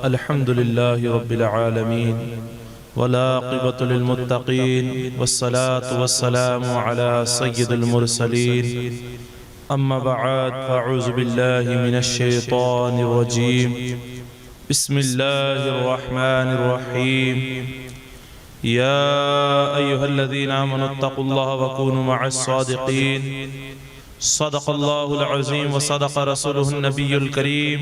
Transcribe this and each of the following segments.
अल्हम्दुलिल्लाह रब्बिल आलमीन वलाक़िबतु लिल्मुत्तक़ीन वस्सलातु वस्सलामु अला सय्यिदिल मुरसलीन अम्मा बअद फ़अऊज़ु बिल्लाहि मिनश शैतानिर रजीम बिस्मिल्लाहिर रहमानिर रहीम या अय्युहल्लज़ीना आमनुत्तक़ुल्लाह वकूनू मअस सादिक़ीन सदक़ल्लाहुल अज़ीम व सदक़ रसूलुहुन नबियुल करीम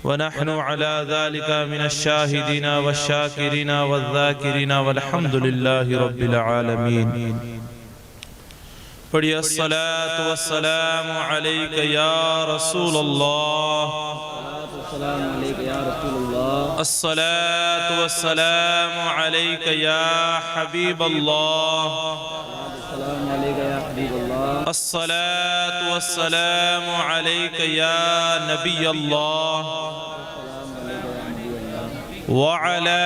व नहनु अला ज़ालिका मिनश शाहिदीना वश्शाकिरीना वज़्ज़ाकिरीना वल्हम्दुलिल्लाहि रब्बिल आलमीन। पढ़िए अस्सलातु वस्सलामु अलैका या रसूलल्लाह, अस्सलातु वस्सलामु अलैका या हबीबल्लाह, अस्सलातु वस्सलामु अलैका या नबियल्लाह व अला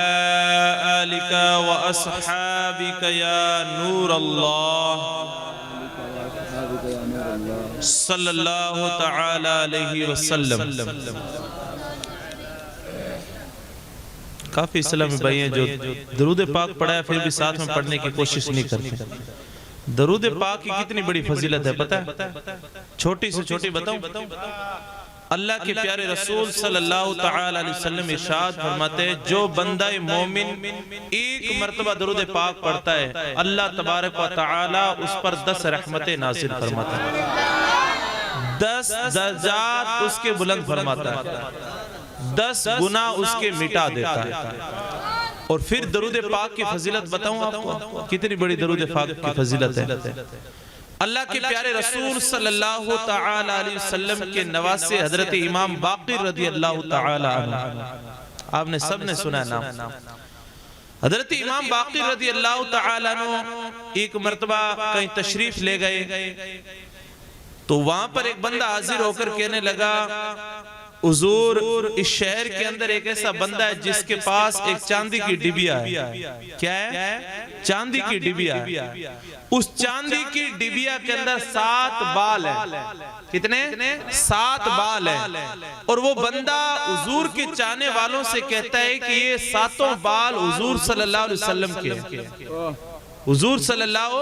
आलिका व अस्हाबिका या नूरल्लाह सल्लल्लाहु तआला अलैहि वसल्लम। काफी इस्लामी भाई हैं जो दरूद पाक पढ़ा है फिर भी साथ में पढ़ने की कोशिश नहीं करते। दरूद पाक की कितनी बड़ी फजीलत है पता है? छोटी से छोटी बताऊं, अल्लाह के प्यारे रसूल सल्लल्लाहु तआला अलैहि वसल्लम इरशाद फरमाते हैं, जो बंदा मोमिन एक मर्तबा दरूद पाक पढ़ता है अल्लाह तबारक व तआला उस पर 10 रहमतें नाज़िल फरमाता है, 10 दर्जात उसके बुलंद फरमाता है, 10 गुनाह उसके मिटा देता है। और फिर दरूद पाक की फजीलत बताऊं आपको, कितनी बड़ी दरूद पाक की फजीलत है। अल्लाह के प्यारे रसूल सल्लल्लाहु तआला अलैहि वसल्लम के नवासे हजरत इमाम बाक़िर रज़ियल्लाहु तआला अन्हु, आपने सबने सुना नाम। हजरत इमाम बाक़िर रज़ियल्लाहु तआला अन्हु एक मर्तबा कहीं तशरीफ ले गए तो वहां पर एक बंदा हाजिर होकर कहने लगा, हुजूर इस शहर के अंदर एक ऐसा बंदा है जिसके पास एक चांदी की डिबिया है। क्या है? चांदी की डिबिया है। उस चांदी की डिबिया के अंदर 7 बाल है। कितने? 7 बाल है। और वो बंदा हुजूर के चाहने वालों से कहता है कि ये 7 बाल हुजूर सल्लल्लाहु अलैहि वसल्लम के हैं, हुजूर सल्लल्लाहु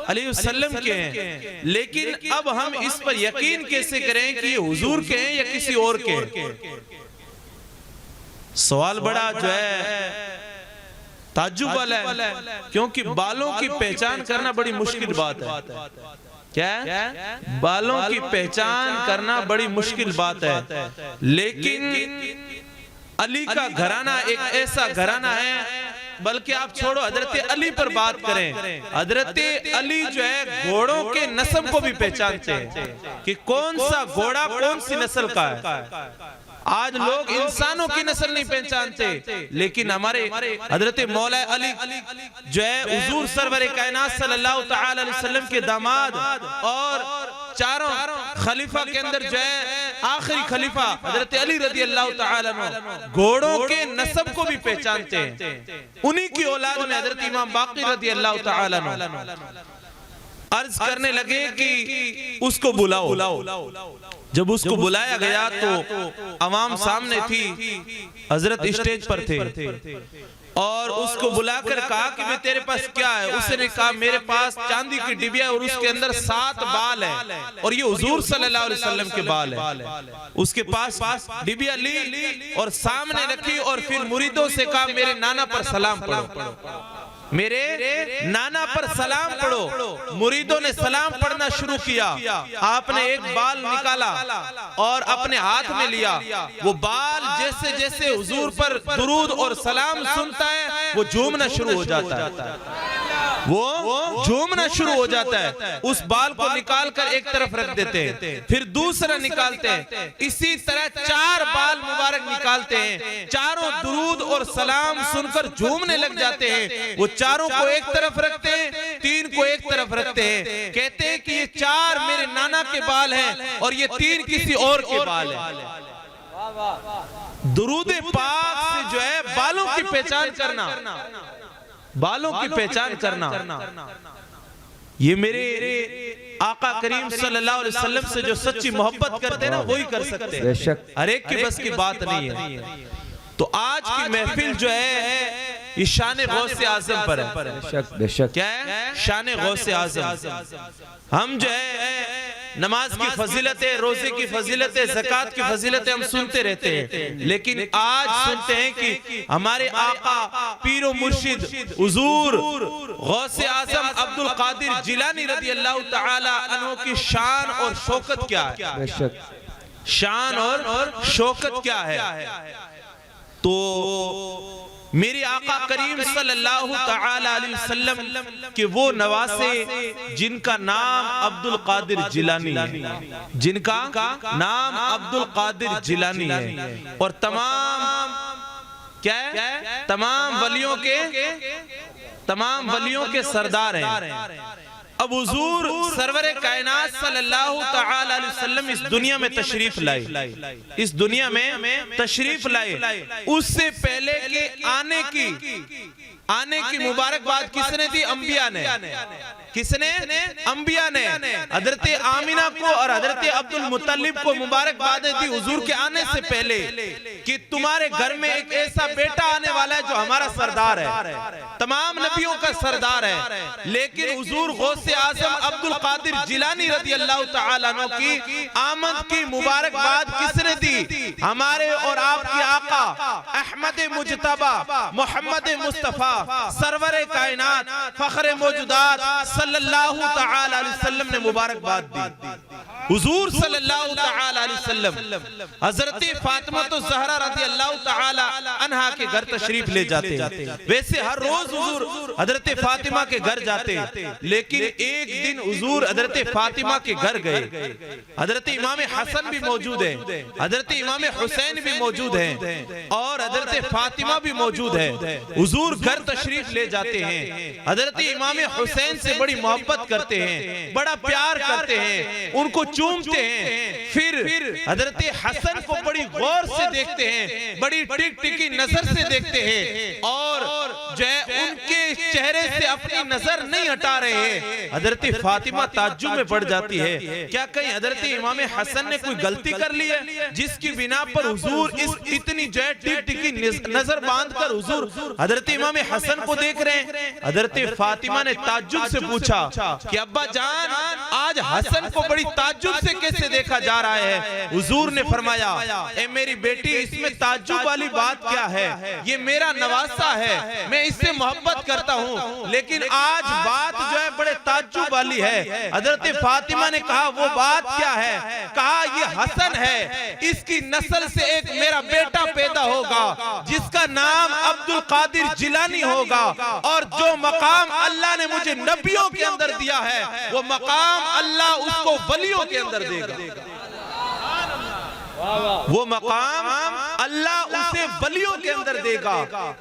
अलैहि वसल्लम के हैं। लेकिन अब हम इस पर यकीन कैसे करें कि ये हुजूर के हैं या किसी और के हैं? सवाल बड़ा जो है ताज्जुब वाला है, क्योंकि बालों की पहचान करना बड़ी मुश्किल बात है। क्या है? बालों की पहचान करना बड़ी मुश्किल बात है। लेकिन अली का घराना एक ऐसा घराना है, बल्कि आप छोड़ो हजरत अली पर बात करें, हजरत अली जो है घोड़ों के नस्ल को भी पहचानते हैं कि कौन सा घोड़ा कौन सी नस्ल का है। आज लोग इंसानों की नस्ल नहीं पहचानते, लेकिन हमारे हजरत मौला अली जो है हुजूर सरवर कायनात सल्लल्लाहु तआला अलैहि वसल्लम के दामाद और चारों खलीफा के अंदर जो है आखिरी खलीफा हजरत अली रज़ियल्लाहु तआला अन्हु घोड़ों के नस्ब को भी पहचानते हैं। उन्हीं की औलाद में हजरत इमाम बाक़िर रज़ियल्लाहु तआला अन्हु अर्ज करने लगे कि उसको बुलाओ। जब उसको बुलाया गया तो अवाम सामने थी, हजरत स्टेज पर थे और उसको बुलाकर कहा कि मैं तेरे पास क्या है? उसने कहा मेरे पास चांदी की डिबिया और उसके अंदर 7 बाल है और ये हुजूर सल्लल्लाहु अलैहि वसल्लम के बाल है। उसके पास डिबिया ली और सामने रखी और फिर मुरीदों से कहा मेरे नाना पर सलाम पढ़ो, मेरे नाना पर सलाम पढ़ो। मुरीदों ने सलाम पढ़ना शुरू किया। आपने एक बाल निकाला और अपने हाथ में लिया। वो बाल जैसे जैसे हुजूर पर दुरूद और सलाम सुनता है वो झूमना शुरू हो जाता है, वो झूमना शुरू हो जाता है। उस बाल को निकाल कर एक तरफ रख देते हैं, फिर दूसरा निकालते हैं, इसी तरह 4 बाल मुबारक निकालते हैं। चारों दुरूद और सलाम सुनकर झूमने लग जाते हैं। वो चारों को एक तरफ रखते हैं, 3 को एक तरफ रखते हैं, कहते हैं कि ये 4 मेरे नाना के बाल हैं और ये 3 किसी और के बाल हैं। दुरूद पाक से जो है बालों की पहचान करना, बालों की पहचान करना ये मेरे आका करीम सल्लल्लाहु अलैहि वसल्लम से जो सच्ची मोहब्बत करते हैं ना वही कर सकते हैं, हर एक की बस की बात नहीं है। तो आज की महफिल जो है ये शान गौसे आजम पर है। बेशक क्या है? शान गौसे आजम। हम जो है नमाज की फजीलतें, रोजे की फजीलतें, ज़कात की फजीलतें हम सुनते रहते हैं, लेकिन आज सुनते हैं कि हमारे आका पीरो मुर्शिद हुजूर गौसे आजम अब्दुल कादिर जिलानी रज़ी अल्लाह तआला अन्हु की शान और शौकत क्या है। शान और शौकत क्या है? तो मेरे आका करीम सल्लल्लाहु तआला अलैहि वसल्लम के वो नवासे जिनका नाम अब्दुल कादिर जिलानी है, जिनका नाम अब्दुल कादिर जिलानी है, और तमाम क्या है, तमाम वलियों के सरदार हैं। अब हुजूर सरवरे कायनात सल्लल्लाहु तआला अलैहि वसल्लम इस दुनिया में तशरीफ लाए, इस दुनिया में तशरीफ लाए। उससे पहले के आने की मुबारकबाद किसने दी? अंबिया ने। किसने? अंबिया ने हजरत आमिना को और हजरत अब्दुल मुत्तलिब को मुबारकबाद दी हुजूर के आने से पहले कि तुम्हारे घर में एक ऐसा बेटा आने वाला है जो हमारा सरदार है, तमाम नबियों का सरदार है। लेकिन हुजूर गौसे आजम अब्दुल कादिर जिलानी रज़ी अल्लाह तआला अन्हु की आमद की मुबारकबाद किसने दी? हमारे और आपके आका अहमद मुजतबा मोहम्मद मुस्तफा सरवरे कायनात फखरे मौजूदात सल्लल्लाहु तआला अलैहि वसल्लम ने मुबारकबाद दी। हुजूर सल्लल्लाहु तआला अलैहि वसल्लम हजरत फातिमा तो ज़हरा रज़ी अल्लाह तआला अन्हा के घर तशरीफ ले जाते। वैसे हर रोज हुजूर हजरत फातिमा के घर जाते, लेकिन एक दिन हुजूर हजरत फातिमा के घर गए। हजरत इमाम हसन भी मौजूद है, हजरत इमाम हुसैन भी मौजूद है, और हजरत फातिमा भी मौजूद है। हुजूर घर तशरीफ ले जाते हैं, हजरत इमाम हुसैन से बड़ी मोहब्बत करते हैं, बड़ा प्यार करते हैं, उनको चूमते हैं। फिर हजरत हसन को बड़ी गौर से देखते हैं, बड़ी टिक टिकी नजर से देखते हैं, और जो है उनके चेहरे से अपनी नजर नहीं हटा रहे हैं। हजरत फातिमा ताज्जुब में पड़ जाती है, क्या कहीं हजरत इमाम हसन ने कोई गलती कर ली है जिसकी बिना पर हुजूर इस इतनी जो है टिक टिकी नजर बांधकर हुजूर हजरत इमाम हसन को देख रहे हैं। हजरत फातिमा ने ताज्जुब से पूछा कि अब्बा जान, आज हसन को बड़ी ताज्जुब से कैसे देखा जा रहा है? हुजूर ने फरमाया, ए मेरी बेटी, इसमें ताज्जुब वाली बात क्या है? ये मेरा नवासा है, मैं इससे मोहब्बत करता हूँ, लेकिन आज बात जो है बड़े ताज्जुब वाली है। हजरत फातिमा ने कहा, वो बात क्या है? कहा, ये हसन है, इसकी नस्ल से एक मेरा बेटा पैदा होगा जिसका नाम अब्दुल कादिर जिलानी होगा, और जो मकाम अल्लाह ने मुझे नबियों के अंदर दिया है वो मकाम अल्लाह उसको वलियों के अंदर देगा। वो मकाम अल्लाह उसे वलियों के अंदर देगा।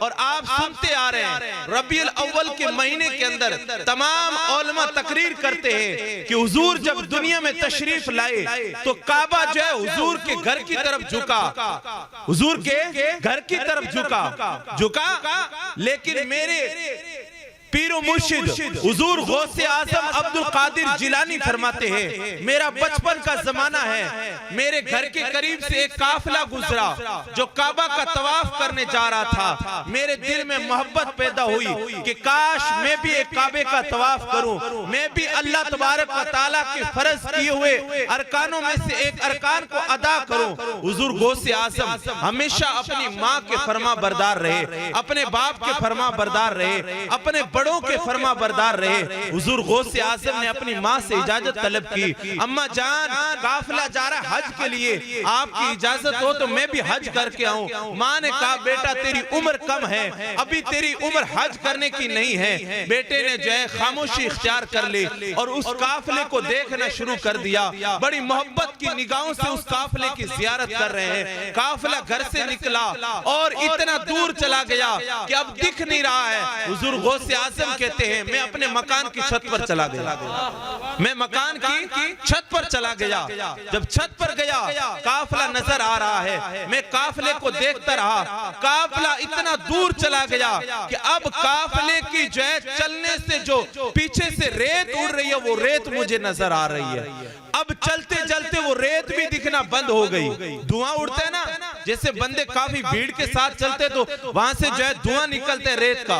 और आप सुनते आ रहे हैं, रबीउल अव्वल के महीने के अंदर तमाम उलमा तकरीर करते हैं कि हुजूर जब दुनिया में तशरीफ लाए तो काबा जो है हुजूर के घर की तरफ झुका, हुजूर के घर की तरफ झुका। लेकिन मेरे पीरो मुर्शिद हुजूर गौसे आजम अब्दुल कादिर जिलानी फरमाते हैं, मेरा बचपन का जमाना है, मेरे घर के करीब से एक काफिला गुजरा जो काबा का तवाफ करने जा रहा था। मेरे दिल में मोहब्बत पैदा हुई कि काश मैं भी एक काबे का तवाफ करूं, मैं भी अल्लाह तबारक व तआला के फर्ज किए हुए अरकानों में से एक अरकान को अदा करूं। हुजूर गौसे आजम हमेशा अपनी माँ के फरमा बरदार रहे, अपने बाप के फरमा बरदार रहे, अपने बड़ों के फरमा बरदार रहे। हुजूर गौसे आजम ने अपनी माँ से इजाजत तलब की, अम्मा जान काफिला जा रहा हज के लिए, आपकी इजाजत हो तो मैं भी हज करके आऊं। माँ ने कहा, बेटा तेरी उम्र कम है, अभी तेरी उम्र हज करने की नहीं है। बेटे ने जो है खामोशी इख्तियार कर ली और उस काफिले को देखना शुरू कर दिया। बड़ी मोहब्बत की निगाहों से उस काफिले की जियारत कर रहे हैं। काफिला घर से निकला और इतना दूर चला गया कि अब दिख नहीं रहा है। हुजूर गौसे आजम आजम कहते हैं मैं अपने मकान की छत पर चला गया, मैं मकान की छत पर चला गया। जब छत पर गया काफिला नजर आ रहा है, मैं काफिले को देखता रहा। काफिला इतना दूर चला गया कि अब काफिले की जो है चलने से जो पीछे से रेत उड़ रही है वो रेत मुझे नजर आ रही है। अब चलते चलते वो रेत भी दिखना बंद हो गई। धुआं उड़ता है ना, जैसे बंदे काफी भीड़ के साथ चलते तो वहां से जो है धुआं निकलता है रेत का,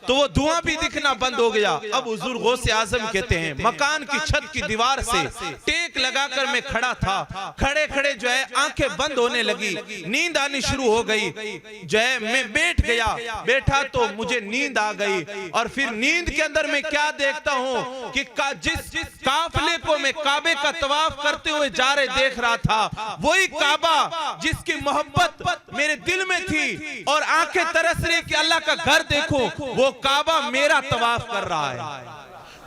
तो वो धुआं भी दिखना बंद हो गया। अब हुजूर गौसे आजम कहते हैं मकान की छत की दीवार से टेक लगाकर मैं खड़ा था। खड़े खड़े जो है आंखें बंद होने लगी, नींद आनी शुरू हो गई। जो है मैं बैठ गया, बैठा तो मुझे नींद आ गई। और फिर नींद के अंदर मैं क्या देखता हूँ कि जिस काफिले को मैं काबे का तवाफ करते हुए जा रहे देख रहा था, वही काबा जिसकी मोहब्बत मेरे दिल में थी और आंखें तरस रही कि अल्लाह का घर देखो, वो काबा मेरा तवाफ कर रहा है,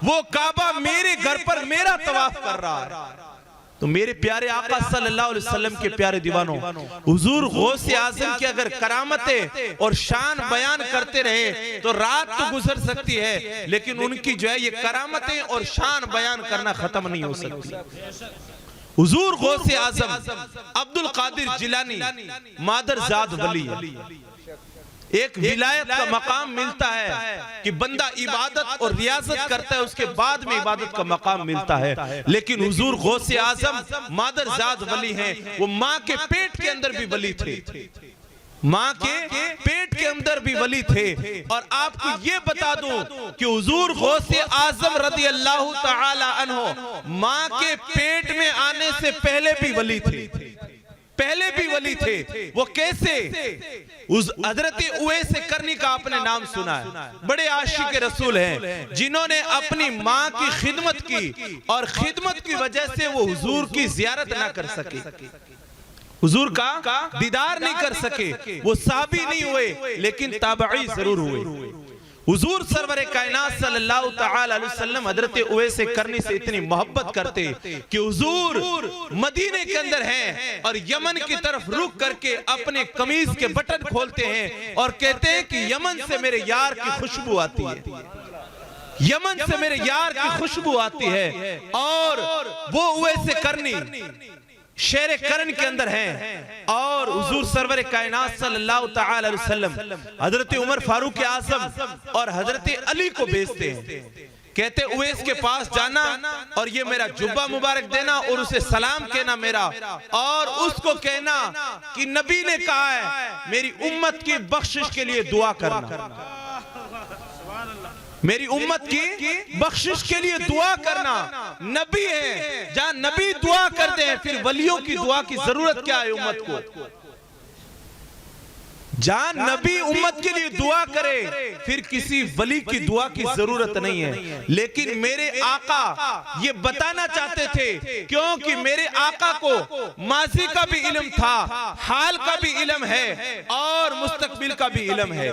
वो काबा मेरे घर पर मेरा तवाफ कर रहा है। तो मेरे प्यारे आका सल्लल्लाहु अलैहि वसल्लम के प्यारे दीवानों, हुजूर गौसे आजम की अगर करामतें और शान बयान करते रहे तो रात तो गुजर सकती है, लेकिन उनकी जो है ये करामतें और शान बयान करना खत्म नहीं हो सकती। हुजूर गौसे आजम अब्दुल कादिर जिलानी मादरजाद वली, एक विलायत का मकाम मिलता है कि बंदा इबादत और रियाजत करता है, उसके बाद में इबादत का मकाम मिलता है। लेकिन हुजूर गौसे आजम मादरजाद वली हैं, वो माँ के पेट के अंदर भी वली थे, माँ के पेट के अंदर भी वली थे। और आपको ये बता दूं कि हुजूर गौसे आजम रज़ी अल्लाह तआला अन्हु माँ के पेट में आने से पहले भी वली थे, पहले भी वली थे। वो कैसे? उस हजरत उवैस करनी का आपने नाम सुना है, बड़े आशिक रसूल हैं जिन्होंने अपनी माँ की खिदमत की और खिदमत की वजह से वो हुजूर की जियारत ना कर सके, हुजूर का दीदार नहीं कर सके। वो साहबी नहीं हुए लेकिन ताबई जरूर हुए। हुजूर सरवर कायनात सल्लल्लाहु तआला अलैहि वसल्लम हजरत उवैस करनी से इतनी मोहब्बत करते कि हुजूर मदीने के अंदर हैं और यमन की तरफ रुक करके अपने कमीज के बटन खोलते हैं और कहते हैं कि यमन से मेरे यार की खुशबू आती है, यमन से मेरे यार की खुशबू आती है। और वो उवैस करनी शेर करन के अंदर हैं और हुजूर सरवर कायनात सल्लल्लाहु तआला अलैहि वसल्लम हजरत उमर फारूक आजम और हजरत अली को भेजते हैं, कहते उवैस के पास जाना और ये मेरा जुब्बा मुबारक देना और उसे सलाम कहना मेरा, और उसको कहना कि नबी ने कहा है मेरी उम्मत की बख्शिश के लिए दुआ करना, मेरी उम्मत की बख्शिश के लिए दुआ करना। नबी है, जहां नबी दुआ कर दे फिर वलियों की दुआ की जरूरत क्या है उम्मत को? जहां नबी उम्मत के लिए दुआ करे फिर किसी वली की दुआ की जरूरत नहीं है। लेकिन मेरे आका ये बताना चाहते थे, क्योंकि मेरे आका को माजी का भी इल्म था, हाल का भी इल्म है और मुस्तकबिल का भी इल्म है,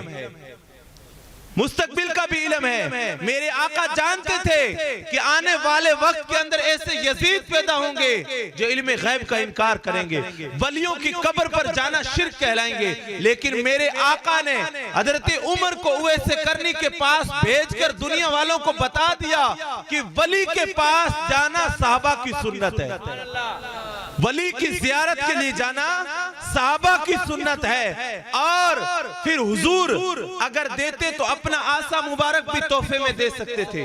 मुस्तकबिल का भी इल्म है। मेरे आका जानते थे कि आने वाले वक्त के अंदर ऐसे यजीद पैदा होंगे जो इल्म गैब का इनकार करेंगे, वलियों की कब्र पर जाना शिर्क कहलाएंगे। लेकिन मेरे आका ने हजरत उमर को उवैस करनी के पास भेजकर दुनिया वालों को बता दिया कि वली के पास जाना साहबा की सुन्नत है, वली की जियारत के लिए जाना साहबा की सुन्नत है। और फिर हुजूर अगर देते तो अपना आसा मुबारक भी तोहफे में दे सकते थे,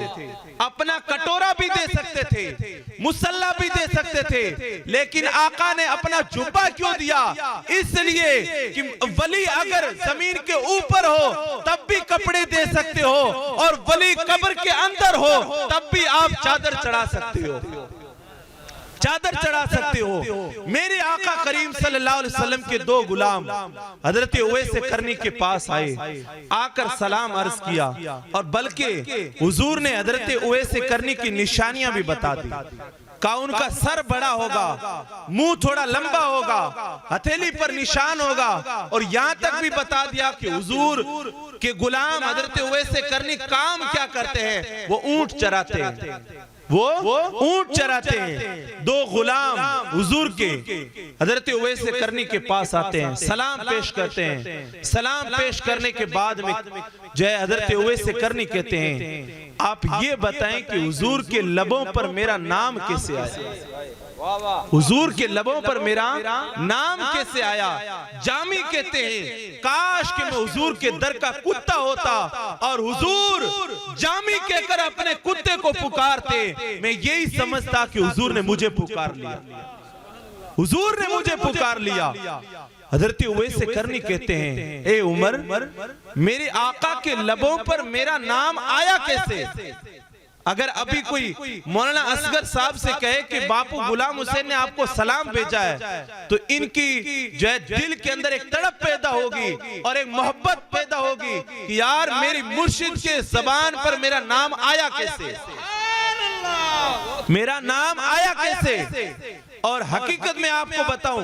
अपना कटोरा भी दे सकते थे, मुसल्ला भी दे सकते थे, लेकिन आका ने अपना जुब्बा क्यों दिया? इसलिए कि वली अगर जमीन के ऊपर हो तब भी कपड़े दे सकते हो और वली कब्र के अंदर हो तब भी आप चादर चढ़ा सकते हो, चादर चढ़ा सकते हो। मेरे आका करीम सल्लल्लाहु अलैहि वसल्लम के दो गुलाम हजरत उवैस करनी के पास आए, आकर सलाम अर्ज किया और बल्कि हुजूर ने हजरत उवैस करनी की निशानियां भी बता दी। का उनका सर बड़ा होगा, मुंह थोड़ा लंबा होगा, हथेली पर निशान होगा, और यहां तक भी बता दिया कि हुजूर के गुलाम हजरत उवैस करनी काम क्या करते हैं? वो ऊंट चराते हैं। वो ऊंट चराते हैं। दो गुलाम हुजूर के हजरत उवैस करनी के पास आते हैं, सलाम पेश करते हैं। सलाम पेश करने के बाद में जो है हजरत उवैस करनी कहते हैं, आप ये बताएं कि हुजूर के लबों पर मेरा नाम कैसे आया? हुजूर के लबों पर मेरा नाम कैसे आया? जामी कहते हैं, काश कि मैं हुजूर के दर का कुत्ता होता और हुजूर जामी कहकर अपने कुत्ते को पुकारते। मैं यही समझता कि हुजूर ने मुझे पुकार लिया, हुजूर ने मुझे पुकार लिया। हजरत उवैस करनी कहते हैं, ए उमर, मेरे आका के लबों पर मेरा नाम आया कैसे? अगर अभी कोई मौलाना असगर साहब से कहे कि बापू गुलाम हुसैन ने आपको सलाम भेजा है, तो इनकी जो है दिल के अंदर एक तड़प पैदा होगी और एक मोहब्बत पैदा होगी कि यार मेरी मुर्शिद के ज़बान पर मेरा नाम आया कैसे, मेरा नाम आया कैसे। और हकीकत में आपको बताऊं,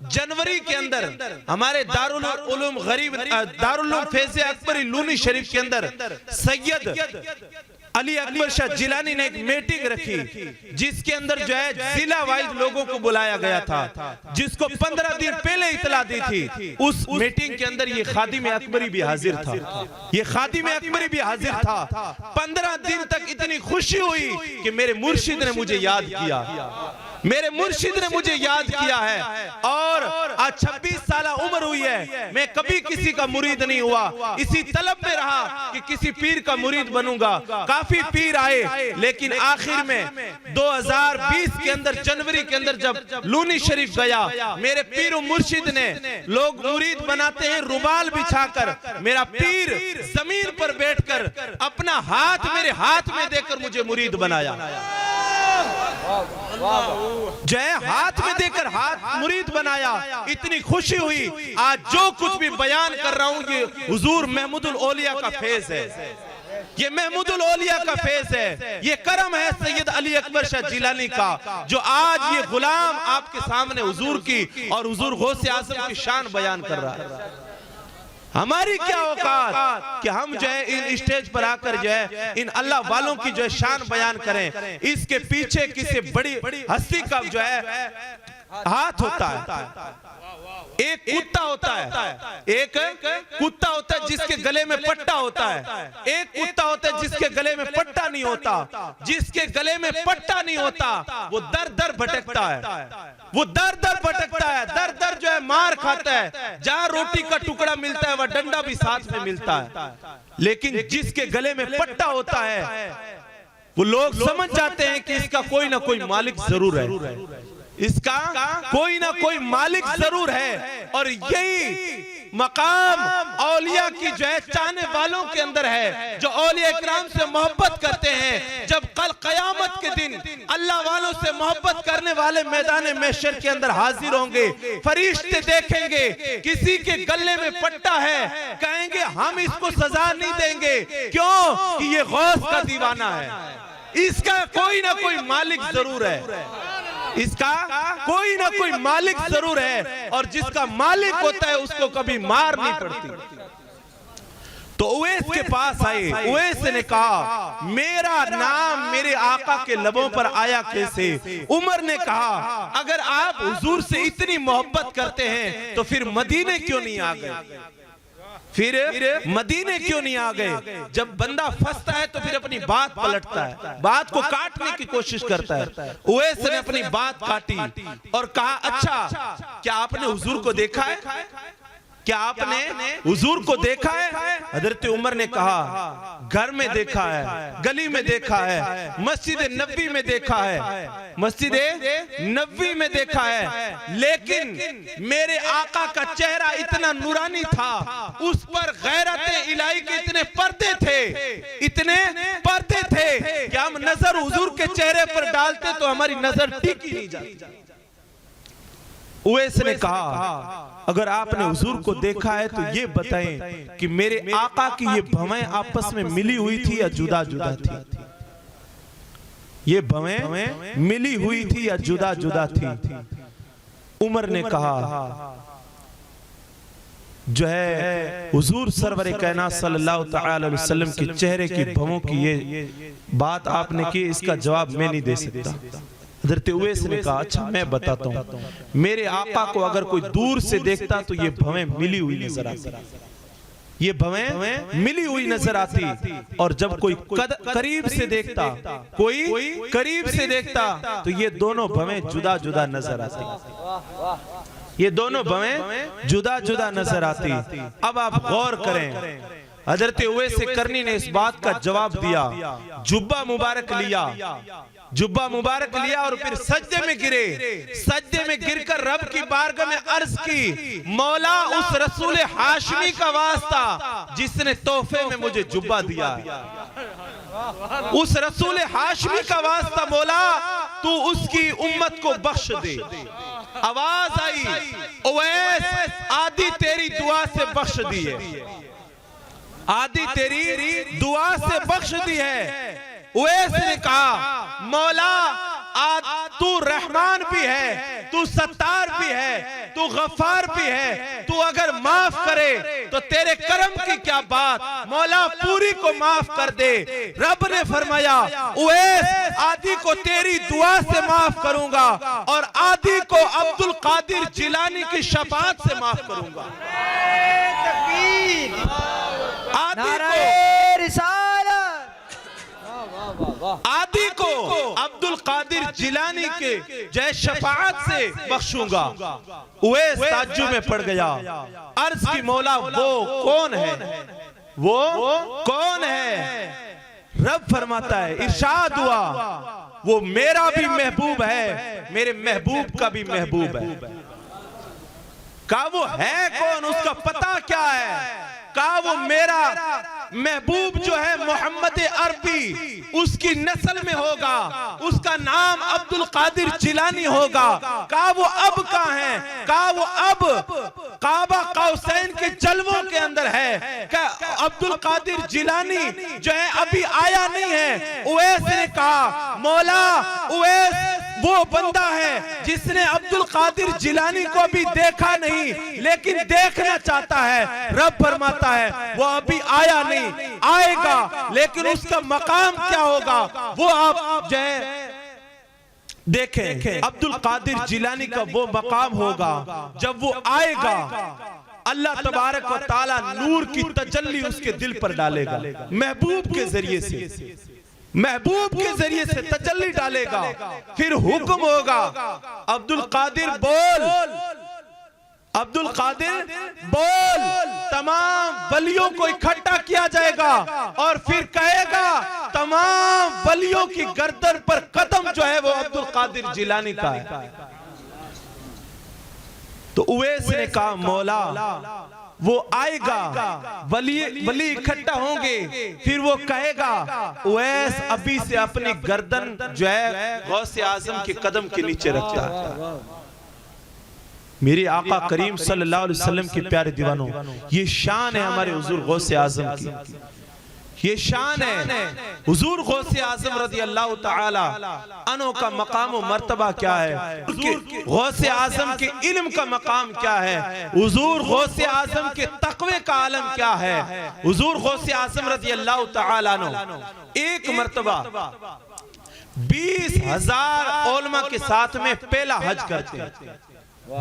जनवरी के अंदर हमारे दारुल उलूम गरीब दारुल उलूम फैज़ अकबरी लूनी शरीफ के अंदर सैयद अली अकबर शाह जिलानी ने एक मीटिंग रखी, जिसके अंदर जो है जिला वाइज लोगों को बुलाया गया था, जिसको 15 दिन पहले इतला दी थी। उस मीटिंग के अंदर ये खादिम अकबरी भी हाजिर था, ये खादिम अकबरी भी हाजिर था। 15 दिन तक इतनी खुशी हुई कि मेरे मुर्शिद ने मुझे याद किया, मेरे मुर्शिद ने मुझे याद किया है। और आज 26 साल उम्र हुई है, मैं कभी किसी का मुरीद नहीं हुआ, इसी तलब में रहा कि किसी पीर का मुरीद बनूंगा। काफी पीर आए, लेकिन आखिर में 2020 के अंदर जनवरी के अंदर जब लूनी शरीफ गया, मेरे पीर मुर्शिद ने, लोग मुरीद बनाते हैं रुमाल बिछाकर, मेरा पीर जमीन पर बैठकर अपना हाथ मेरे हाथ में देकर मुझे मुरीद बनाया। जय हाथ में देकर हाथ मुरीद बनाया। इतनी खुशी हुई। आज जो कुछ भी बयान कर रहा हूं ये हुजूर महमूदुल औलिया का फैज़ है, ये महमूदुल औलिया का फैज़ है, ये करम है सैयद अली अकबर शाह जिलानी का, जो आज ये गुलाम आपके सामने हुजूर की और हुजूर गौसे आज़म की शान बयान कर रहा है। हमारी क्या औकात कि हम जो है इन स्टेज पर आकर जो है इन अल्लाह वालों की जो है शान बयान करें। इसके पीछे किसी बड़ी हस्ती का जो है हाथ होता है। एक कुत्ता होता है, एक कुत्ता होता है जिसके गले में पट्टा होता है, एक कुत्ता होता है जिसके गले में पट्टा नहीं होता। जिसके गले में पट्टा नहीं होता वो दर दर भटकता है, वो दर दर भटकता है, दर दर जो है मार खाता है। जहां रोटी का टुकड़ा मिलता है वह डंडा भी साथ में मिलता है। लेकिन जिसके गले में पट्टा होता है वो लोग समझ जाते हैं कि इसका कोई ना कोई मालिक जरूर है, इसका कोई ना कोई मालिक जरूर है। और यही मकाम औलिया की जो है चाहने वालों के अंदर है, जो औलिया इकराम से मोहब्बत करते हैं। जब कल कयामत के दिन अल्लाह वालों से मोहब्बत करने वाले मैदान महशर के अंदर हाजिर होंगे, फरिश्ते देखेंगे किसी के गले में पट्टा है, कहेंगे हम इसको सजा नहीं देंगे, क्यों कि ये गौस का दीवाना है, इसका कोई ना कोई मालिक जरूर है, इसका कोई ना कोई मालिक जरूर है। और जिसका मालिक होता है उसको कभी मार नहीं पड़ती। तो उवैस के पास आए, उवैस ने कहा मेरा नाम मेरे आका के लबों पर आया कैसे? उमर ने कहा अगर आप हुजूर से इतनी मोहब्बत करते हैं तो फिर मदीने क्यों नहीं आ गए, फिर मदीने क्यों नहीं आ गए? जब बंदा फंसता है तो फिर अपनी बात पलटता है, बात को काटने की कोशिश करता है। उवैस ने अपनी बात काटी और कहा अच्छा क्या आपने हुजूर को देखा है, क्या आपने हुजूर को देखा है? हजरत उमर ने कहा घर में देखा है, गली में देखा है, मस्जिद नबी में देखा है, मस्जिद नबी में देखा है, लेकिन मेरे आका का चेहरा इतना नूरानी था, उस पर गैरत इलाही के इतने पर्दे थे, इतने पर्दे थे कि हम नजर हुजूर के चेहरे पर डालते तो हमारी नजर टिक ही नहीं जाती। उवैस ने कहा अगर आपने हुजूर को देखा है तो ये बताएं कि मेरे आका की ये भवें आपस में मिली हुई थी या जुदा जुदा थी? ये भवें मिली हुई थी या जुदा जुदा थी? उमर ने कहा जो है हुजूर सरवर कायनात सल्लल्लाहु तआला अलैहि वसल्लम के चेहरे की भवों की ये बात आपने की, इसका जवाब मैं नहीं दे सकता। हज़रत उवैस ने कहा अच्छा मैं बताता हूँ, मेरे आका को अगर कोई दूर से देखता तो ये भवें मिली हुई नजर आती, ये भवें मिली हुई नजर आती, और जब कोई करीब से देखता, कोई करीब से देखता तो ये दोनों भवें जुदा जुदा नजर आती, ये दोनों भवें जुदा जुदा नजर आती। अब आप गौर करें, हजरत उवैस करनी ने इस बात का जवाब दिया, जुब्बा मुबारक लिया, जुब्बा मुबारक लिया और फिर सजदे में गिरे, सजदे में गिरकर रब की बारगाह में अर्ज की, मौला उस रसूल हाशमी का वास्ता जिसने तोहफे में मुझे जुब्बा दिया, उस रसूल हाशमी का वास्ता मौला तू उसकी उम्मत को बख्श दे। आवाज आई, उवैस आदि तेरी दुआ से बख्श दी है, आदि तेरी दुआ से बख्श दी है। उवैस ने कहा मौला तू रहमान भी है, तू सत्तार भी है, तू गफ्फार भी है, तू अगर माफ करे तो तेरे करम की क्या बात, मौला पूरी को माफ कर दे। रब ने फरमाया उवैस आदि को तेरी दुआ से माफ करूंगा और आदि को अब्दुल कादिर जिलानी की शफाअत से माफ करूंगा। आदि को अब्दुल कादिर जिलानी के जय शफाअत से बख्शूंगा। उवैस ताज्जुब में पड़ गया, अर्ज की मौला वो कौन है, वो कौन है? रब फरमाता है, इरशाद हुआ वो मेरा भी महबूब है, मेरे महबूब का भी महबूब है। कहा वो है कौन, उसका पता क्या है? कहा वो मेरा महबूब जो है मोहम्मद अरबी, उसकी नस्ल में होगा, उसका नाम अब्दुल कादिर जिलानी होगा। कहा वो अब कहाँ है? कहा वो अब काबा कौसैन के जलवों के अंदर है। अब्दुल कादिर जिलानी जो है अभी आया नहीं है। उवैस ने कहा मौला उवैस वो बंदा है जिसने अब्दुल कादिर जिलानी को अभी देखा नहीं लेकिन देखना चाहता है। रब फरमाता है वो अभी आया नहीं, आएगा, लेकिन उसका मकाम क्या होगा वो आप जो है देखें। अब्दुल कादिर जिलानी का वो मकाम होगा जब वो आएगा, अल्लाह तबारक व तआला नूर की तजल्ली उसके दिल पर डालेगा, महबूब के जरिए से, महबूब के जरिए से तजल्ली डालेगा। फिर हुक्म होगा अब्दुल कादिर बोल, अब्दुल कादिर बोल, तमाम वलियों को इकट्ठा किया जाएगा और फिर कहेगा तमाम वलियों की गर्दन पर कदम जो है वो अब्दुल कादिर जिलानी का है। तो उवैस ने कहा मौला वो आएगा, वली इकट्ठा होंगे, फिर वो कहेगा उवैस अभी से अपनी गर्दन जो है गौसे आजम के कदम के नीचे रखता है। मेरे आका करीम सल्लल्लाहु अलैहि वसल्लम के प्यारे दीवानों, ये शान है हमारे हुजूर गौसे आजम की, ये शान है हुजूर गौसे आजम रज़ी अल्लाह तआला अन्हु का मकाम और मर्तबा क्या है, गौसे आजम के इल्म का मकाम क्या है, हुजूर गौसे आजम के तक़वे का आलम क्या है। हुजूर गौसे आजम रज़ी अल्लाह तआला अन्हु एक मर्तबा 20,000 उलमा के साथ में पहला हज करते हैं,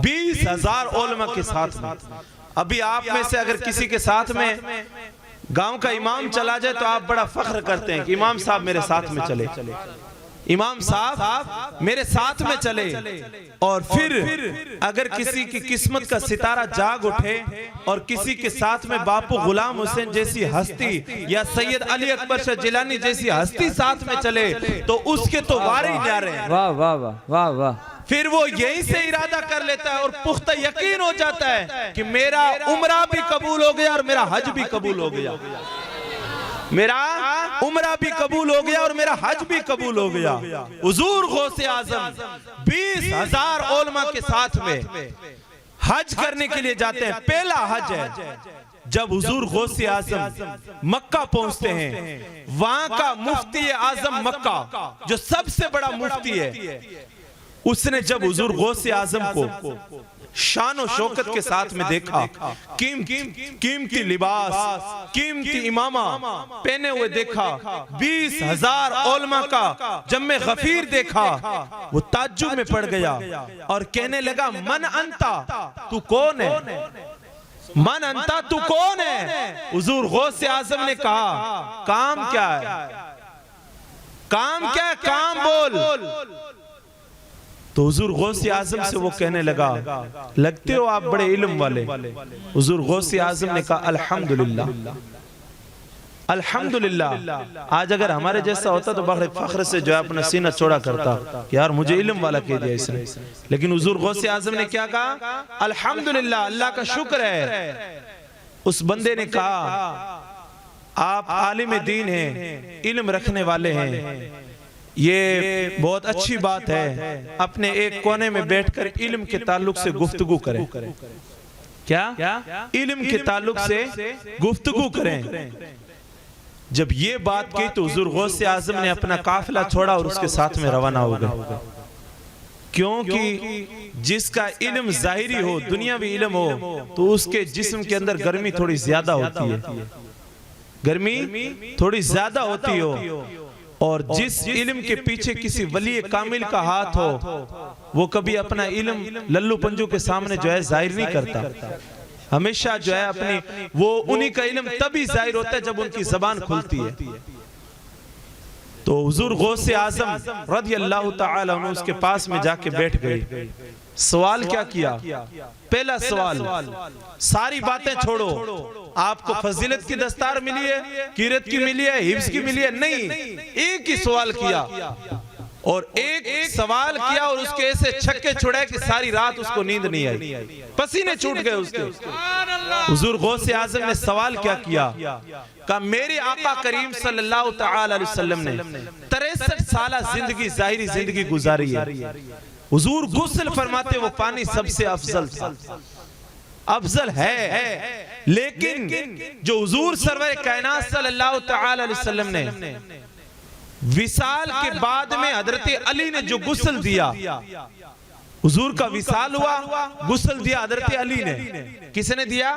20,000 उलमा के साथ में। अभी आप में से अगर किसी के साथ में गांव का इमाम चला जाए तो आप बड़ा फख्र करते हैं कि इमाम साहब मेरे साथ में चले, इमाम साहब मेरे साथ में चले। और फिर अगर किसी की किस्मत का सितारा जाग उठे और किसी के साथ में बापू गुलाम हुसैन जैसी हस्ती या सैयद अली अकबर शाह जिलानी जैसी हस्ती साथ में चले तो उसके तो वारे ही जा रहे हैं। वाह वाह वाह वाह वाह। फिर वो यहीं से इरादा कर लेता है और पुख्ता यकीन हो जाता है कि मेरा उम्रा भी कबूल हो गया और मेरा हज भी कबूल हो गया, मेरा उम्रा भी कबूल हो गया और मेरा हज भी कबूल हो गया। हुजूर गौसे आजम 20,000 उलमा के साथ में हज करने के लिए जाते हैं, पहला हज है। जब हुजूर गौसे आजम मक्का पहुंचते हैं, वहां का मुफ्ती आजम मक्का जो सबसे बड़ा मुफ्ती है, उसने जब हुजूर गौसे आजम को शान और शौकत के साथ में देखा, कीमती लिबास, कीमती इमामा पहने हुए देखा, 20,000 उलमा का जम्मे गफीर देखा। वो ताज्जुब में पड़ गया और कहने लगा, मन अंता, तू कौन है? मन अंता, तू कौन है? हुजूर गौसे आजम ने कहा, काम क्या है? काम क्या है? काम बोल। तो हुजूर गौसे आजम से वो कहने लगा, लगते हो आप बड़े इल्म वाले। हुजूर गौसे आजम ने कहा, अल्हम्दुलिल्लाह, अल्हम्दुलिल्लाह। आज अगर हमारे जैसा होता तो बड़े फख्र से जो है अपना सीना चौड़ा करता कि यार मुझे इल्म वाला कह दिया इसने। लेकिन हुजूर गौसे आजम ने क्या कहा? अल्हम्दुलिल्लाह, अल्लाह का शुक्र है। उस बंदे ने कहा, आप आलिम दीन हैं, इल्म रखने वाले हैं, ये बहुत अच्छी बात है। अपने एक कोने में बैठकर इल्म के ताल्लुक से गुफ्तगू करें। क्या? इल्म के ताल्लुक से गुफ्तगू करें। जब ये बात की तो हुजूर गौसे आजम ने अपना काफिला छोड़ा और उसके साथ में रवाना हो गए। क्योंकि जिसका इल्म जाहिरी हो, दुनियावी इल्म हो, तो उसके जिस्म के अंदर गर्मी थोड़ी ज्यादा होती है, गर्मी थोड़ी ज्यादा होती हो। और जिस इल्म के पीछे किसी वली कामिल का हाथ हो, वो कभी अपना इल्म लल्लू पंजू के सामने जो है जाहिर नहीं करता। हमेशा जो है अपनी वो उन्हीं का इल्म तभी जाहिर होता है जब उनकी जबान खुलती है। तो हुजूर गौसे आजम रज़ियल्लाहु ताला अन्हु उसके पास में जाके बैठ गए। सवाल क्या किया? पहला सवाल, सारी बातें छोड़ो, आपको फजीलत की दस्तार मिली है, कीरत की मिली है, हिफ्ज की मिली है? नहीं, एक ही सवाल किया और एक सवाल किया और उसके ऐसे छक्के छुड़ाए कि सारी रात उसको नींद नहीं आई, पसीने छूट गए उसके। हुजूर गौसे आजम ने सवाल क्या किया? कहा, मेरे आका करीम सल्लल्लाहु ताला अलैहि वसल्लम ने 63 साल जिंदगी, जाहिरी जिंदगी गुजारी है। हुजूर गुस्ल फरमाते वो पानी सबसे अफजल था, अफजल है। लेकिन जो हुजूर सरवर कायनात सल्लल्लाहु ताला अलैहि वसल्लम ने विसाल के बाद में हजरत अली ने जो गुस्ल दिया, हुजूर का विसाल हुआ, गुस्ल दिया हजरत अली ने। किसने दिया?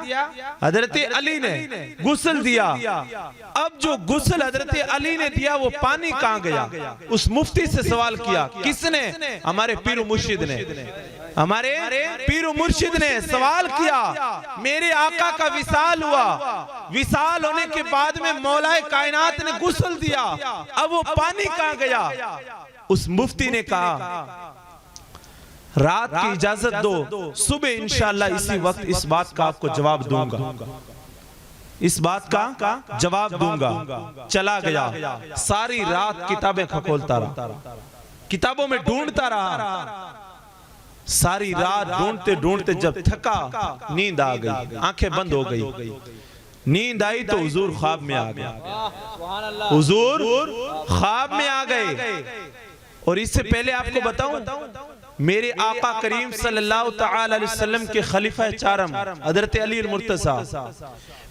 हजरत अली ने गुस्ल दिया। अब जो गुस्ल हजरत अली ने दिया वो पानी कहां गया? उस मुफ्ती से सवाल किया। किसने? हमारे पीर मुर्शिद ने, हमारे पीर मुर्शिद ने सवाल किया। मेरे आका का विसाल हुआ, विसाल होने के बाद में मौलाए कायनात ने गुस्ल दिया, अब वो पानी कहां गया? उस मुफ्ती ने कहा, रात की इजाजत दो, सुबह इंशाअल्लाह इसी वक्त इस बात का आपको जवाब दूंगा, इस बात का जवाब दूंगा। चला गया, सारी रात किताबें खखोलता रहा, किताबों में ढूंढता रहा। सारी रात ढूंढते ढूंढते जब थका, नींद आ गई, आंखें बंद हो गई। नींद आई तो हुजूर ख्वाब में आ गए, हुजूर ख्वाब में आ गए। और इससे पहले आपको बताऊं, मेरे आका करीम सल्लल्लाहु ताला अलैहि वसल्लम के खलीफा चारम हजरत अली मुर्तजा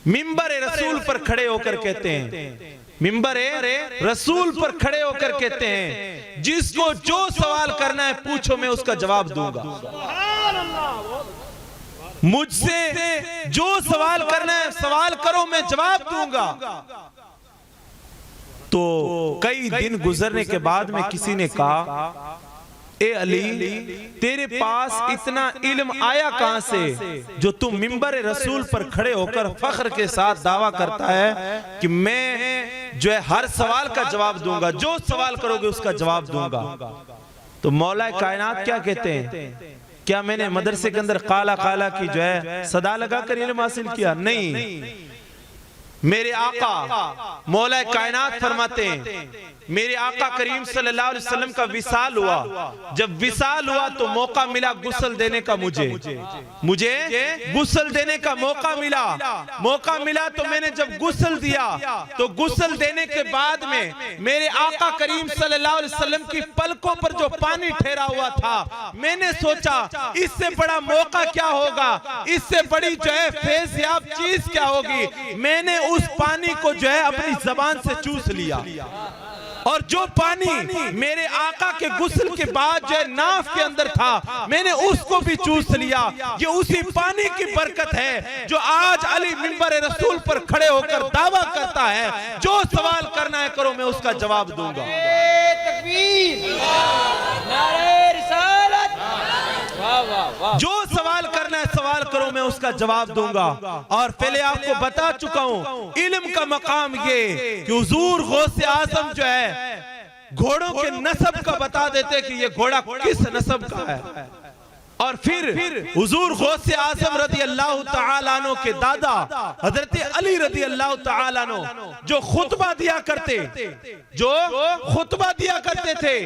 मिंबर रसूल पर खड़े होकर कहते हैं, मिंबर रसूल पर खड़े होकर कहते हैं, जिसको जो सवाल करना है पूछो, मैं उसका जवाब दूंगा। मुझसे जो सवाल करना है सवाल करो, मैं जवाब दूंगा। तो कई दिन गुजरने के बाद में किसी ने कहा, ए अली, तेरे पास इतना इल्म आया कहां से जो तुम मिंबर रसूल पर खड़े होकर फख्र के साथ दावा करता है कि मैं जो है हर सवाल का जवाब दूंगा, जो सवाल करोगे उसका जवाब दूंगा। तो मौला कायनात क्या कहते हैं? क्या मैंने मदरसे के अंदर काला काला की जो है सदा लगाकर इल्म हासिल किया? नहीं, मेरे आका मौला कायनात फरमाते हैं, मेरे आका करीम सल्लल्लाहु अलैहि वसल्लम का विसाल हुआ, जब विसाल हुआ तो मौका मिला गुस्ल देने का, मुझे गुस्ल देने का मौका मिला। तो मैंने जब गुस्ल दिया तो गुस्ल देने के बाद में मेरे आका करीम सल्लल्लाहु अलैहि वसल्लम की पलकों पर जो पानी ठहरा हुआ था, मैंने सोचा इससे बड़ा मौका क्या होगा, इससे बड़ी जो है फैज़याब चीज क्या होगी। मैंने उस पानी को जो है अपनी जबान से चूस लिया। और जो पानी मेरे आका के गुस्ल के बाद जो नाफ के अंदर था मैंने उसको भी चूस लिया। ये उसी पानी की बरकत है जो आज अली मिंबर रसूल पर खड़े होकर दावा करता है जो सवाल करना है करो मैं उसका जवाब दूंगा। जो सवाल करना है सवाल करो मैं उसका जवाब दूंगा। और पहले आपको बता चुका हूं इल्म का मकाम ये कि हुजूर गौसे आजम जो है घोड़ों के नस्ब का बता देते कि ये घोड़ा किस नस्ब का है। और फिर हुजूर गौसे आजम रदी अल्लाह तआला अन्हु के दादा हजरत अली रदी अल्लाह तआला अन्हु जो खुतबा दिया करते थे,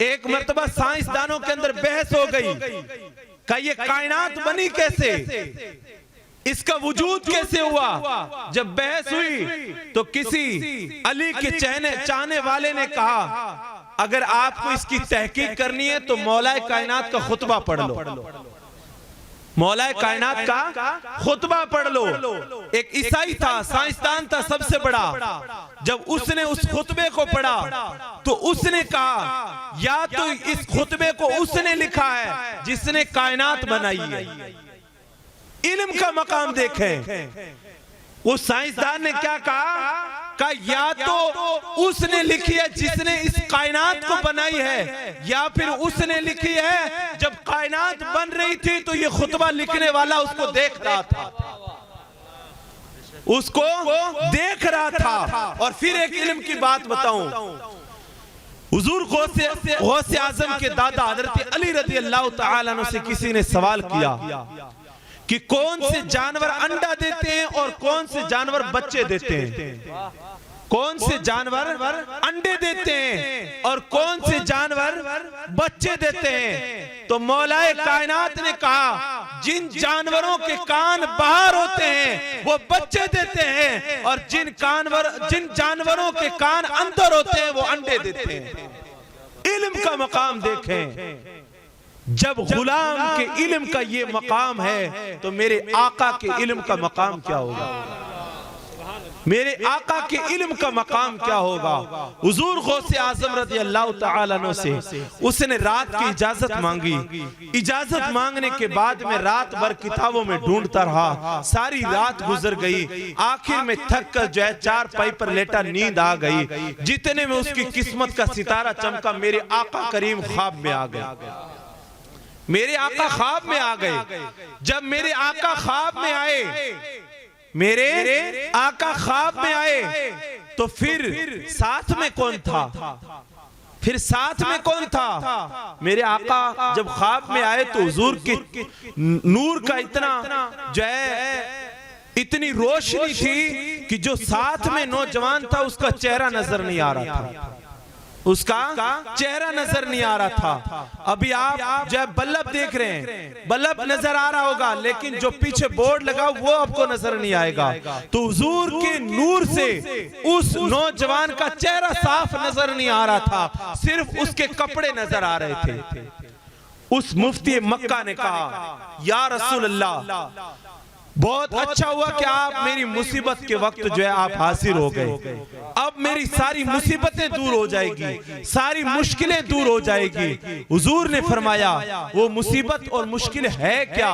एक मर्तबा साइंसदानों के अंदर बहस हो गई कि ये कायनात बनी कैसे, इसका वजूद कैसे हुआ। जब बहस हुई तो किसी अली के चाहने वाले ने कहा अगर आपको इसकी तहकीक करनी है तो मौलाए कायनात का खुतबा पढ़ लो, मौलाए कायनात का खुतबा पढ़ लो। एक ईसाई था, साइंसदान था सबसे बड़ा, जब उसने उस खुतबे को पढ़ा तो उसने कहा या तो इस खुतबे को उसने लिखा है जिसने कायनात बनाई है। इल्म का मकाम देखें, उस साइंसदान ने क्या कहा या तो उसने लिखी है जिसने इस कायनात को बनाई है या फिर उसने लिखी है जब कायनात बन रही थी तो ये खुतबा लिखने वाला उसको देख रहा था। और फिर एक इल्म की बात बताऊं, हुजूर गौसे आजम के दादा हजरत अली रज़ी अल्लाह तआला अन्हु से किसी ने सवाल किया कि कौन से जानवर अंडा देते हैं और कौन से जानवर बच्चे देते हैं, कौन से जानवर अंडे देते हैं और कौन से जानवर बच्चे देते हैं। तो मौलाए कायनात ने कहा जिन जानवरों के कान बाहर होते हैं वो बच्चे देते हैं और जिन जानवरों के कान अंदर होते हैं वो अंडे देते हैं। इल्म का मकाम देखें, जब गुलाम के इल्म का ये मकाम है तो मेरे आका के इल्म का मकाम क्या होगा, मेरे आका के इल्म का मकाम क्या होगा। हुजूर गौसे आजम रज़ी अल्लाह तआला अन्हु से उसने रात की इजाजत मांगी। इजाजत मांगने के बाद में रात भर किताबों में ढूंढता रहा, सारी रात गुजर गई। आखिर में थक कर जो है चारपाई पर लेटा नींद आ गई। जितने में उसकी किस्मत का सितारा चमका, मेरे आका करीम ख्वाब में आ गए, मेरे आका ख्वाब में आ गए। जब मेरे आका ख्वाब में आए, मेरे आका ख्वाब में आए तो फिर साथ में कौन था, फिर साथ में कौन था। मेरे आका जब ख्वाब में आए तो हुजूर के नूर का इतना जो है इतनी रोशनी थी कि जो साथ में नौजवान था उसका चेहरा नजर नहीं आ रहा था, उसका चेहरा नजर नहीं आ रहा था। अभी आप जब बल्ब देख रहे हैं, बल्ब नजर आ रहा होगा लेकिन जो पीछे बोर्ड लगा वो आपको नजर नहीं आएगा। तो हुजूर के नूर से उस नौजवान का चेहरा साफ नजर नहीं आ रहा था, सिर्फ उसके कपड़े नजर आ रहे थे। उस मुफ्ती मक्का ने कहा या रसूल अल्लाह बहुत अच्छा हुआ कि आप मेरी मुसीबत के वक्त जो है आप हाजिर हो गए, अब मेरी सारी मुसीबतें दूर हो जाएगी, सारी मुश्किलें दूर हो जाएगी। हुजूर ने फरमाया वो मुसीबत और मुश्किल है क्या।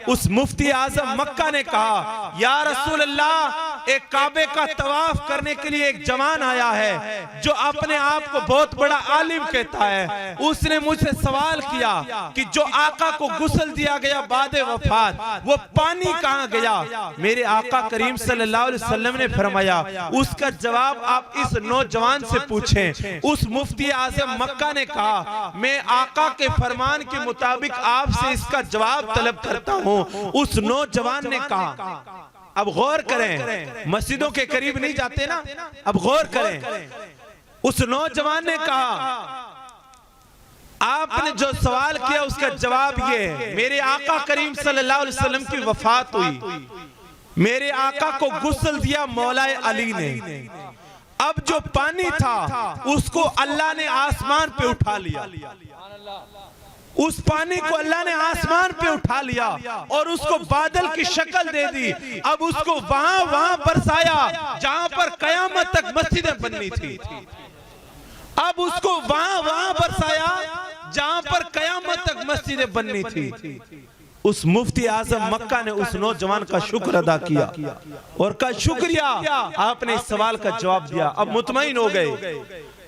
उस मुफ्ती आजम मक्का ने कहा या रसूल अल्लाह एक काबे का तवाफ करने के लिए एक जवान आया है जो अपने आप को बहुत बड़ा आलिम कहता है। उसने मुझसे सवाल किया कि जो आका को गुस्ल दिया गया बाद वफात वो पानी कहां गया। मेरे आका करीम सल्लल्लाहु अलैहि वसल्लम ने फरमाया उसका जवाब आप इस नौजवान से पूछें। उस मुफ्ती आज़म मक्का ने कहा मैं आका के फरमान के मुताबिक आपसे इसका जवाब तलब करता हूं। उस नौजवान ने कहा, अब गौर करें, मस्जिदों के करीब नहीं जाते ना, अब गौर करें। उस नौजवान ने कहा आपने जो सवाल किया उसका जवाब ये है, मेरे आका करीम सल्लल्लाहु अलैहि वसल्लम की वफात हुई, मेरे आका को गुस्ल दिया मौलाए अली ने, अब जो पानी था उसको अल्लाह ने आसमान पे उठा लिया, उस पानी को अल्लाह ने आसमान पे उठा लिया और उसको बादल की शक्ल दे दी। अब उसको वहां बरसाया जहां पर कयामत तक मस्जिदें बननी थी। अब उसको वहां बरसाया जहां पर कयामत तक मस्जिदें बननी थी। उस मुफ्ती आजम मक्का ने उस नौजवान का शुक्र अदा किया और कहा शुक्रिया, आपने इस सवाल का जवाब दिया। अब मुतमईन हो गए।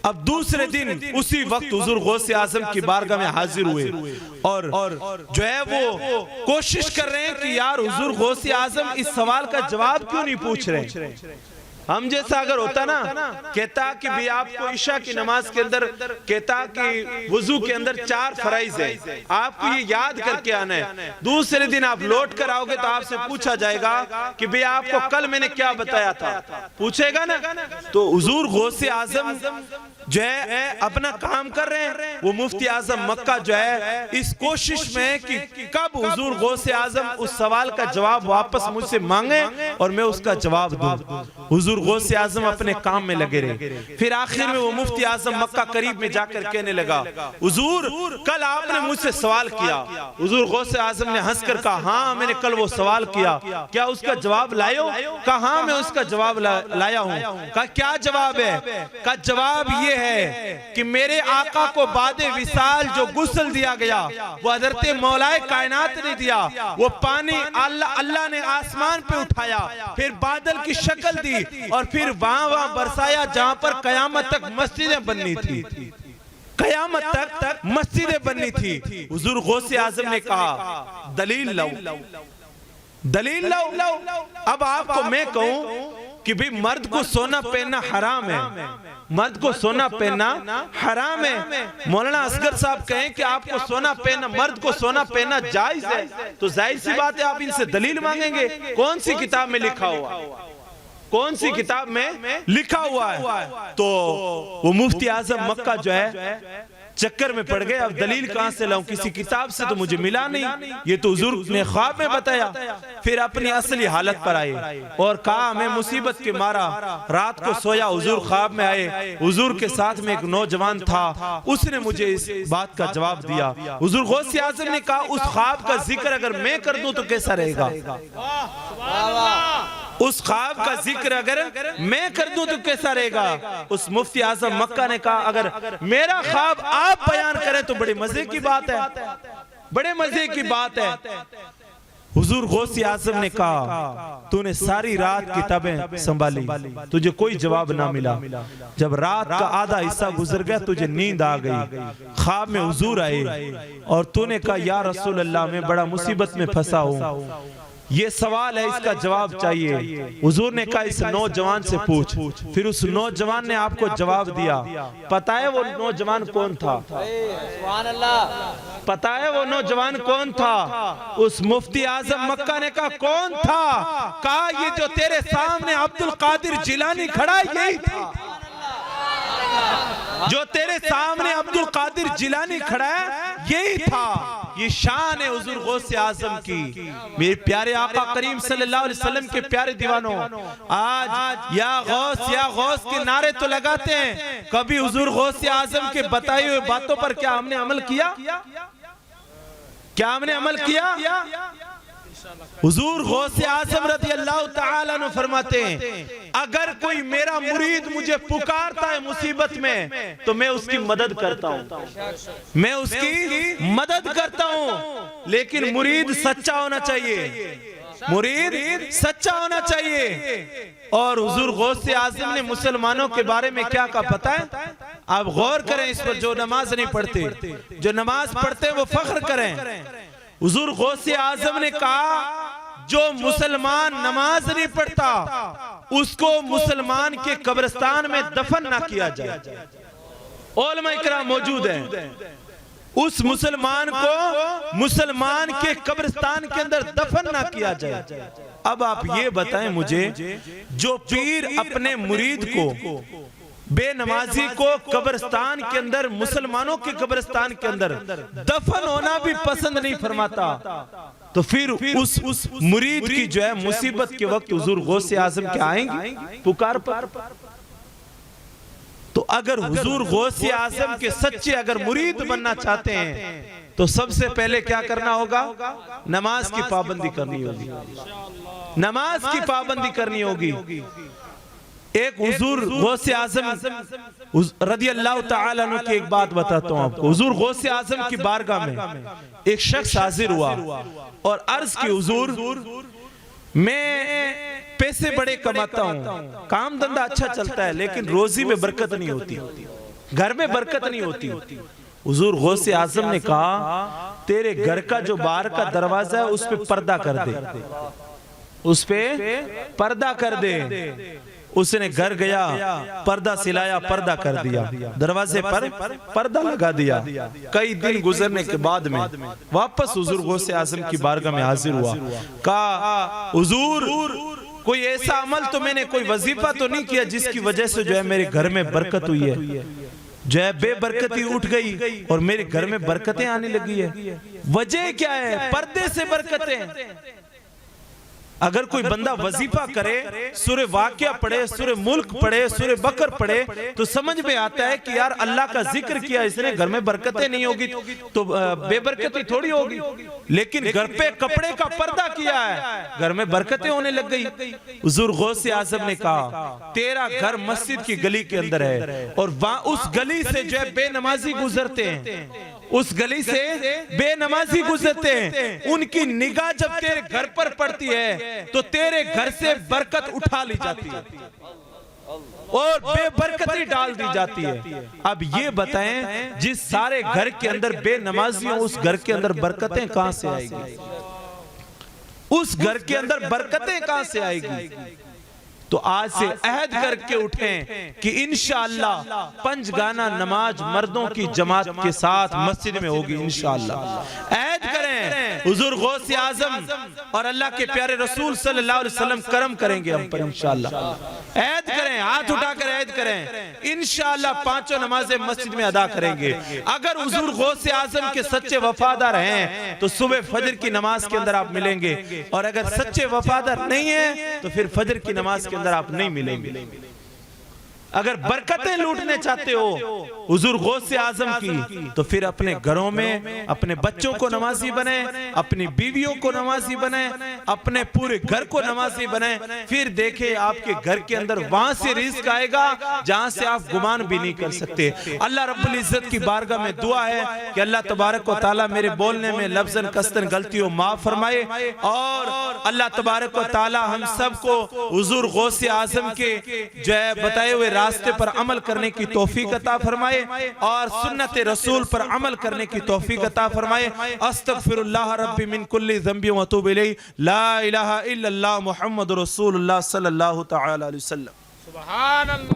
अब दूसरे दिन उसी वक्त हुजूर गौसे आजम की बारगाह में हाजिर हुए और जो है वो कोशिश कर रहे हैं कि यार हुजूर गौसे आजम इस सवाल का जवाब क्यों नहीं पूछ रहे। हम जैसा अगर होता ना, कहता कि भी आपको ईशा की नमाज के अंदर, कहता कि वुजू के अंदर 4 फराइज है, आपको ये याद करके आना है। दूसरे दिन आप लौट कर आओगे तो आपसे पूछा जाएगा कि भाई आपको कल मैंने क्या बताया था, पूछेगा ना। तो हुजूर गौसे आजम जो है अपना काम कर रहे हैं। वो मुफ्ती आजम मक्का जो है इस कोशिश में कि कब हुजूर गौसे आजम उस सवाल का जवाब वापस मुझसे मांगे और मैं उसका जवाब दूं। हुजूर गौसे आजम अपने काम में लगे रहे। फिर आखिर में वो मुफ्ती आजम मक्का करीब में जाकर कहने लगा, हुजूर कल आपने मुझसे सवाल किया। हुजूर गौसे आजम ने हंसकर कहा, हाँ मैंने कल वो सवाल किया, क्या उसका जवाब लायो? कहा हाँ मैं उसका जवाब लाया हूँ। कहा क्या जवाब है? का जवाब ये है कि मेरे आका को बादे विसाल जो गुस्ल दिया गया वो हजरत मौलाए कायनात ने दिया। वो पानी अल्लाह ने आसमान पे उठाया, फिर बादल की शक्ल दी और फिर वहां बरसाया जहां पर कयामत तक मस्जिदें बननी थी। कयामत तक मस्जिदें बननी थी। हुजूर गौसे आजम ने कहा दलील लाओ, दलील लाओ। अब आपको मैं कहूं कि भाई मर्द को सोना पहनना हराम है, मर्द को सोना पहनना हराम है। मौलाना असगर साहब कहें कि आपको सोना पहनना, मर्द को सोना पहनना जायज है, तो जाहिर सी बात है आप इनसे दलील मांगेंगे। कौन सी किताब में लिखा हुआ, कौन सी किताब में लिखा हुआ है? तो वो मुफ्ती आजम मक्का जो है चक्कर में पड़ गए। अब दलील कहां से लाऊं, किसी किताब से तो मुझे मिला नहीं, ये तो हुजूर ने ख्वाब में बताया। फिर अपनी असली हालत पर आए और कहा मैं मुसीबत के मारा रात को सोया, हुजूर ख्वाब में आए, हुजूर के साथ में एक नौजवान था, उसने मुझे इस बात का जवाब दिया। हुजूर गौसे आजम ने कहा उस ख्वाब का जिक्र अगर मैं कर दूं तो कैसा रहेगा? उस ख्वाब का जिक्र अगर मैं कर दूं तो कैसा रहेगा? उस मुफ्ती आजम मक्का ने कहा अगर मेरा ख्वाब आप बयान करें तो बड़े मजे की बात है, बड़े मजे की बात है। हुजूर गौसे आजम ने कहा तूने सारी रात किताबें संभाली, तुझे कोई जवाब ना मिला। जब रात का आधा हिस्सा गुजर गया तुझे नींद आ गई, ख्वाब में हुजूर आए और तूने कहा या रसूल अल्लाह मैं बड़ा मुसीबत में फंसा हूं, ये सवाल है इसका जवाब चाहिए। हुजूर ने कहा इस नौजवान से पूछ। फिर उस नौजवान ने आपको जवाब दिया। पता है वो नौजवान कौन था? पता है वो नौजवान कौन था? उस मुफ्ती आजम मक्का ने कहा कौन था? कहा ये जो तेरे सामने अब्दुल कादिर जिलानी खड़ा यही था। जो तेरे सामने अब्दुल कादिर जिलानी खड़ा है यही था। ये शान है हुजूर गौसे आजम की। मेरे प्यारे आका करीम सल्लल्लाहु अलैहि वसल्लम के प्यारे दीवानों, आज या गौस के नारे तो लगाते हैं, कभी हुजूर गौसे आजम के बताई हुई बातों पर क्या हमने अमल किया? क्या हमने अमल किया? हुजूर गौसे आजम रज़ी अल्लाह तआला अन्हु फरमाते हैं अगर कोई मेरा मुरीद मुझे पुकारता है मुसीबत में तो मैं उसकी मदद करता हूँ, मैं उसकी मदद करता हूँ। लेकिन मुरीद सच्चा होना चाहिए, मुरीद सच्चा होना चाहिए। और हुजूर गौसे आजम ने मुसलमानों के बारे में क्या कहा पता है? आप गौर करें इस पर। जो नमाज नहीं पढ़ते, जो नमाज पढ़ते वो फख्र करें। हुजूर गौसे आजम ने कहा जो मुसलमान नमाज नहीं पढ़ता उसको मुसलमान के कब्रिस्तान में दफन ना किया जाए। उलमा इकराम मौजूद हैं, उस मुसलमान को मुसलमान के कब्रिस्तान के अंदर दफन ना किया जाए। अब आप ये बताएं मुझे, जो पीर अपने मुरीद को, बेनमाजी को कब्रिस्तान के अंदर, मुसलमानों के कब्रिस्तान के अंदर दफन होना भी पसंद नहीं फरमाता, तो फिर उस मुरीद की जो है मुसीबत के वक्त हुजूर गौसे आजम के आएंगे पुकार पर। तो अगर हुजूर गौसे आजम के सच्चे अगर मुरीद बनना चाहते हैं तो सबसे पहले क्या करना होगा? नमाज की पाबंदी करनी होगी, नमाज की पाबंदी करनी होगी। एक हुजूर गौसे आजम रदी अल्लाह ताला अन्हु की एक बात बताता हूं आपको। हुजूर गौसे आजम की बारगाह में एक शख्स हाजिर हुआ और अर्ज की, हुजूर मैं पैसे बड़े कमाता हूं, काम धंधा अच्छा चलता है, लेकिन रोजी में बरकत नहीं होती, घर में बरकत नहीं होती। हुजूर गौसे आजम ने कहा, तेरे घर का जो बाहर का दरवाजा है उस पे पर्दा कर दे, उस पे पर्दा कर दे। उसने घर गया, पर्दा सिलाया, पर्दा कर दिया, दरवाजे पर पर्दा लगा दिया। कई दिन गुजरने के बाद में वापस हुजूर गौसे आजम की बारगाह में हाजिर हुआ। कहा, हुजूर कोई ऐसा अमल तो मैंने, कोई वजीफा तो नहीं किया जिसकी वजह से जो है मेरे घर में बरकत हुई है, जो है बेबरकती उठ गई और मेरे घर में बरकतें आने लगी है। वजह क्या है? पर्दे से बरकतें। अगर कोई बंदा वजीफा करे, सूरे वाक़िया पढ़े, सूरे मुल्क पढ़े, सूरे बकर पढ़े, तो समझ में आता है कि यार अल्लाह का जिक्र किया इसने, घर में बरकतें नहीं होगी तो बेबरकती थोड़ी होगी। लेकिन घर पे कपड़े का पर्दा किया है, घर में बरकतें होने लग गई। हुजूर गौसे आजम ने कहा, तेरा घर मस्जिद की गली के अंदर है और वहां उस गली से जो है बेनमाजी गुजरते हैं, उस गली से बेनमाजी गुजरते हैं, उनकी निगाह जब तेरे घर पर पड़ती है तो तेरे घर से बरकत उठा ली जाती है और बेबरकती डाल दी जाती है। अब ये बताएं, जिस सारे घर के अंदर बेनमाजी हो, उस घर के अंदर बरकतें कहां से आएगी? उस घर के अंदर बरकतें कहां से आएगी? तो आज से अहद करके उठें कि इंशाअल्लाह पंजगाना नमाज मर्दों की जमात के साथ मस्जिद में होगी इंशाअल्लाह। अहद करें, हुजूर गौसे आजम और अल्लाह के प्यारे रसूल सल्लल्लाहु अलैहि वसल्लम करम करेंगे हम पर इंशाअल्लाह। अहद करें, हाथ उठाकर अहद करें, इंशाअल्लाह पांचों नमाजें मस्जिद में अदा करेंगे। अगर हुजूर गौसे आजम के सच्चे वफादार हैं तो सुबह फजर की नमाज के अंदर आप मिलेंगे, और अगर सच्चे वफादार नहीं है तो फिर फजर की नमाज के अंदर आप नहीं मिलेंगे। अगर बरकतें लूटने चाहते हो हुजूर गौसे आजम की, तो फिर अपने घरों में अपने बच्चों को नमाजी बनाए, अपनी बीवियों को नमाजी बनाए, अपने पूरे घर को नमाजी बनाए। फिर देखे आपके घर के अंदर वहां से रिज़्क आएगा जहां से आप गुमान भी नहीं कर सकते। अल्लाह रब्बुल इज्जत की बारगाह में दुआ है कि अल्लाह तबारक व तआला मेरे बोलने में लफ्ज़न कस्तन गलती हो माफ फरमाए, और अल्लाह तबारक व तआला हम सबको हुजूर गौसे आजम के जो है बताए हुए रास्ते पर अमल करने की तौफीक अता फरमाए और सुन्नत रसूल पर अमल करने की तौफीक अता फरमाए। अस्तगफिरुल्लाह रब्बी मिन कुल्ली ज़ंबि व अतूबु इलैहि, ला इलाहा इल्लल्लाह मुहम्मदुर रसूलुल्लाह सल्लल्लाहु तआला अलैहि वसल्लम। सुभान अल्लाह।